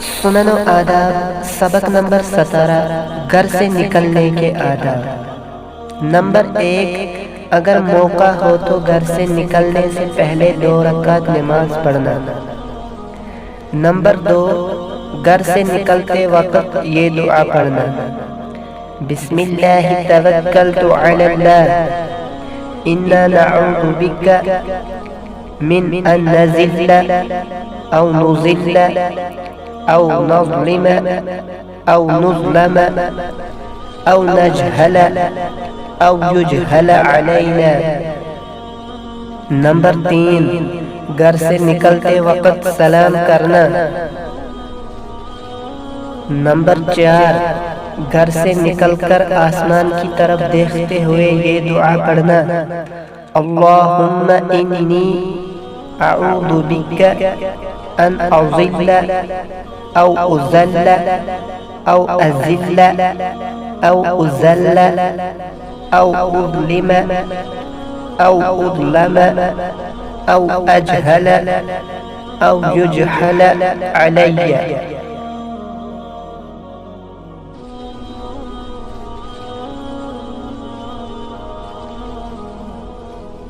سنن و آداب سبق نمبر 17 گھر سے نکلنے کے آداب۔ نمبر 1، اگر موقع ہو تو گھر سے نکلنے سے پہلے 2 رکعت نماز پڑھنا۔ نمبر 2، گھر سے نکلتے وقت یہ دعا پڑھنا: بسم اللہ توکلت علی اللہ انا نعوذ بک من ان نذل او نضل او نظلم او نظلم او نجهل او یجهل علینا۔ نمبر 3، گھر سے نکلتے وقت سلام کرنا۔ نمبر 4، گھر سے نکل کر آسمان کی طرف دیکھتے ہوئے یہ دعا پڑھنا: اللہم انی اعوذ بک ان اضل او اذل او اذل او اذل او اظلم او اظلم او اجهل او یجهل علی۔